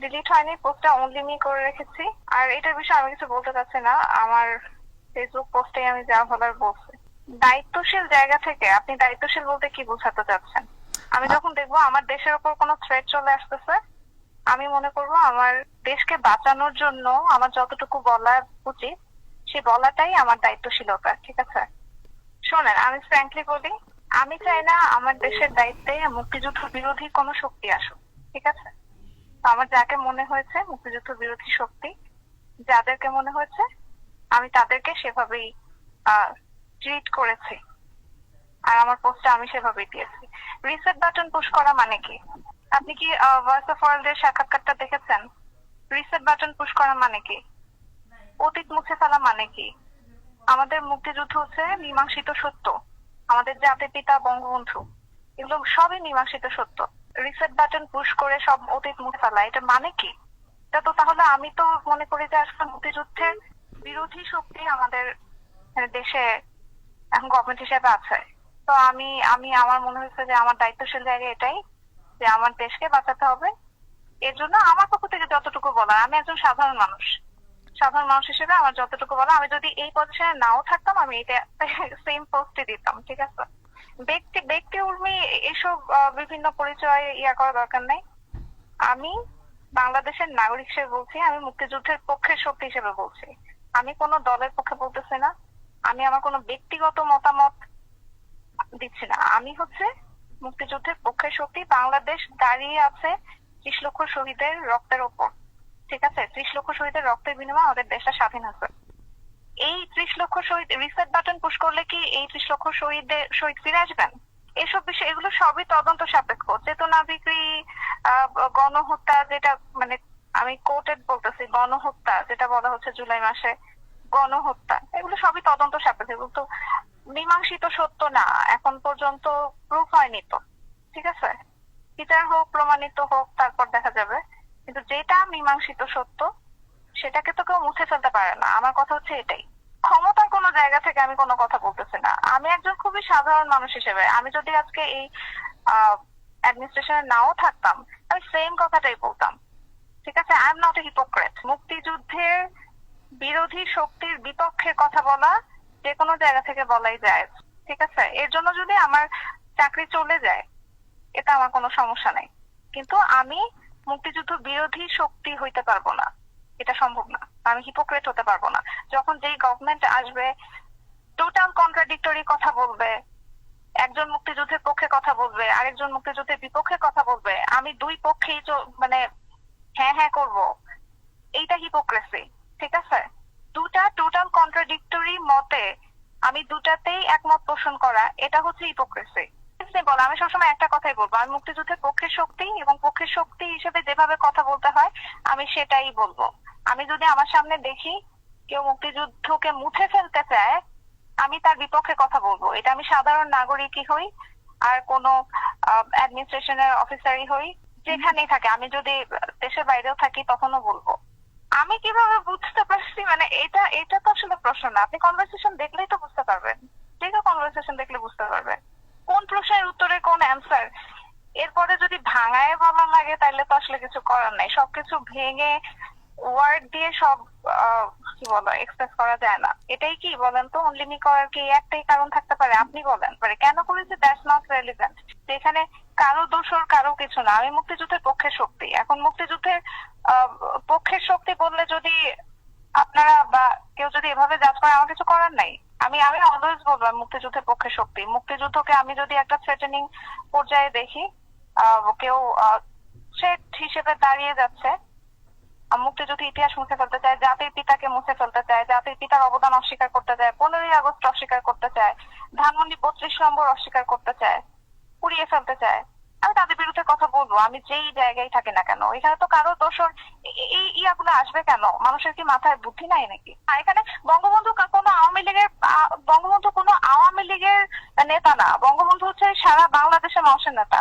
Delete হয়নি, পোস্টটা only me করে রেখেছি। আর এটার বিষয়ে আমি কিছু বলতে চাচ্ছি না, আমার ফেসবুক পোস্টে আমি যা বলার বলছি। দায়িত্বশীল জায়গা থেকে আপনি দায়িত্বশীল বলতে কি বোঝাতে চাচ্ছেন? আমি যখন দেখবো আমার দেশের উপর কোনো থ্রেট চলে আসতেছে, আমি মনে করবো আমার দেশকে বাঁচানোর জন্য আমার যতটুকু বলা উচিত সেই বলাটাই আমার দায়িত্বশীলতা। ঠিক আছে, শোনেন, আমি ফ্র্যাঙ্কলি বলি, আমি চাই না আমার দেশের দায়িত্বে মুক্তিযুদ্ধ বিরোধী কোনো শক্তি আসুক। ঠিক আছে, তো আমার যাকে মনে হয়েছে মুক্তিযুদ্ধ বিরোধী শক্তি, যাদেরকে মনে হয়েছে, আমি তাদেরকে সেভাবেই ট্রিট করেছি। আর আমার পোস্টটা আমি সেভাবেই দিয়েছি। রিসেট বাটন পুশ করা মানে কি? আপনি কি ভয়েস অফ ওয়ার্ল্ড এর সাক্ষাৎকারটা দেখেছেন? রিসেট বাটন পুশ করা মানে কি? অতীত মুছে ফেলা মানে কি? আমাদের মুক্তিযুদ্ধ হচ্ছে মীমাংসিত সত্য, আমাদের জাতির পিতা বঙ্গবন্ধু, এগুলো সবই মীমাংসিত সত্য। রিসেট বাটন পুশ করে সব অতীত মুছে ফেলা, এটা মানে কি? এটা তো তাহলে আমি তো মনে করি যে আসলে মুক্তিযুদ্ধের বিরোধী শক্তি আমাদের দেশে এখন গভর্নমেন্ট হিসেবে আছে। তো আমি আমি আমার মনে হয়েছে যে আমার দায়িত্বশীল জায়গা এটাই যে আমার দেশকে বাঁচাতে হবে। এর জন্য আমার পক্ষ থেকে যতটুকু বলা, আমি একজন সাধারণ মানুষ, সাধারণ মানুষ হিসেবে আমার যতটুকু বলা, আমি যদি এই পজিশনে নাও থাকতাম আমি এটা সেম পোস্টে দিতাম। ঠিক আছে, ব্যক্তি ব্যক্তি উর্মি এসব বিভিন্ন পরিচয় করা দরকার নাই। আমি বাংলাদেশের নাগরিক হিসেবে বলছি, আমি মুক্তিযুদ্ধের পক্ষের শক্তি হিসেবে বলছি। আমি কোনো দলের পক্ষে বলতেছি না, আমি আমার কোনো ব্যক্তিগত মতামত দিচ্ছি না। আমি হচ্ছে মুক্তিযুদ্ধের পক্ষের শক্তি। বাংলাদেশ দাঁড়িয়ে আছে 30 লক্ষ শহীদের রক্তের ওপর। ঠিক আছে, 30 লক্ষ শহীদের রক্তের বিনিময়ে আমাদের দেশটা স্বাধীন হয়েছে। এই 30 লক্ষ শহীদ, রিসেট বাটন পুশ করলে কি এই 30 লক্ষ শহীদ ফিরে আসবেন? এসব বিষয়, এগুলো সবই তদন্ত সাপেক্ষ। চেতনা বিক্রি, গণহত্যা, যেটা মানে আমি কোর্টেড বলতেছি, গণহত্যা যেটা বলা হচ্ছে জুলাই মাসে গণহত্যা, এগুলো সবই তদন্ত সাপেক্ষ। এগুলো তো মীমাংসিত সত্য না, এখন পর্যন্ত প্রুফ হয়নি তো। ঠিক আছে, বিচার হোক, প্রমাণিত হোক, তারপর দেখা যাবে। কিন্তু যেটা মীমাংসিত সত্য সেটাকে তো কেউ মুছে ফেলতে পারে না। আমার কথা হচ্ছে এটাই। ক্ষমতার কোনো জায়গা থেকে আমি কোনো কথা বলতেছি না, আমি একজন খুবই সাধারণ মানুষ হিসেবে, আমি যদি আজকে এই অ্যাডমিনিস্ট্রেশনে নাও থাকতাম আমি সেম কথাটাই বলতাম। ঠিক আছে, I am not a hypocrite. মুক্তিযুদ্ধের বিরোধী শক্তির বিপক্ষে কথা বলা যে কোনো জায়গা থেকে বলাই যায়। ঠিক আছে, এর জন্য যদি আমার চাকরি চলে যায় এটা আমার কোনো সমস্যা নাই, কিন্তু আমি মুক্তিযুদ্ধ বিরোধী শক্তি হইতে পারবো না, এটা সম্ভব না। আমি হিপোক্রেট হতে পারবো না। যখন যেই গভর্নমেন্ট আসবে টোটাল কন্ট্রাডিক্টরি কথা বলবে, একজন মুক্তিযুদ্ধের পক্ষে কথা বলবে, আরেকজন মুক্তিযুদ্ধের বিপক্ষে কথা বলবে, আমি দুই পক্ষেই মানে হ্যাঁ হ্যাঁ করবো, এইটা হিপোক্রেসি। ঠিক আছে, দুটা টোটাল কন্ট্রাডিক্টরি মতে আমি দুটাতেই একমত পোষণ করা, এটা হচ্ছে হিপোক্রেসি। বলো, আমি সবসময় একটা কথাই বলবো, আমি মুক্তিযুদ্ধের পক্ষের শক্তি এবং পক্ষের শক্তি হিসেবে যেভাবে কথা বলতে হয় আমি সেটাই বলবো। আমি যদি আমার সামনে দেখি কেউ মুক্তিযুদ্ধকে মুছে ফেলতে চায় আমি তার বিপক্ষে কথা বলবো। এটা আমি সাধারণ নাগরিকই হই আর কোনো অ্যাডমিনিস্ট্রেশনের অফিসারই হই, যেখানেই থাকে, আমি যদি দেশের বাইরেও থাকি তখনও বলবো। আমি কিভাবে বুঝতে পারছি মানে এটা এটা তো আসলে প্রশ্ন না, আপনি কনভারসেশন দেখলেই তো বুঝতে পারবেন। যে কেউ কনভারসেশন দেখলে বুঝতে পারবেন কোন প্রশ্নের উত্তরে কোন অ্যান্সার। এরপরে যদি ভাঙায় ভালো লাগে তাহলে তো আসলে কিছু করার নাই। সবকিছু ভেঙে ওয়ার্ড দিয়ে সব কি বলো এক্সপ্রেস করা যায় না। এটাই কি বলেন তো, অনলি মি করার কি একটাই কারণ থাকতে পারে? আপনি বলেন পারে কেন করেছে, দ্যাটস নট রেলিভেন্ট। যেখানে কারো দোষর কারো কিছু না। আমি মুক্তিযুদ্ধের পক্ষের শক্তি। এখন মুক্তিযুদ্ধের পক্ষের শক্তি বললে যদি আপনারা বা কেউ যদি এভাবে জাজ করে আমার কিছু করার নাই। আমি আমি অলওয়েজ বলবো মুক্তিযুদ্ধের পক্ষে শক্তি। মুক্তিযুদ্ধকে আমি যদি একটা থ্রেটেনিং পর্যায়ে দেখি, কেউ থ্রেট হিসেবে দাঁড়িয়ে যাচ্ছে, মুক্তিযুদ্ধ ইতিহাস মুছে ফেলতে চায়, জাতির পিতাকে মুছে ফেলতে চায়, জাতির পিতার অবদান অস্বীকার করতে চায়, 15ই আগস্ট অস্বীকার করতে চায়, ধানমন্ডি 32 নম্বর অস্বীকার করতে চায়, পুড়িয়ে ফেলতে চায়, আমি তাদের বিরুদ্ধে কথা বলবো। আমি যেই জায়গায় থাকি না কেন, এখানে তো কারো দোষর এই ইয়াগুলো আসবে কেন? মানুষের কি মাথায় বুদ্ধি নাই নাকি? এখানে বঙ্গবন্ধু কোনো আওয়ামী লীগের নেতা না। বঙ্গবন্ধু হচ্ছে সারা বাংলাদেশের মানুষের নেতা।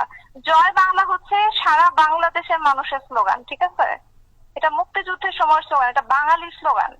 জয় বাংলা হচ্ছে সারা বাংলাদেশের মানুষের স্লোগান। ঠিক আছে, এটা মুক্তিযুদ্ধের সময় স্লোগান, এটা বাঙালির স্লোগান।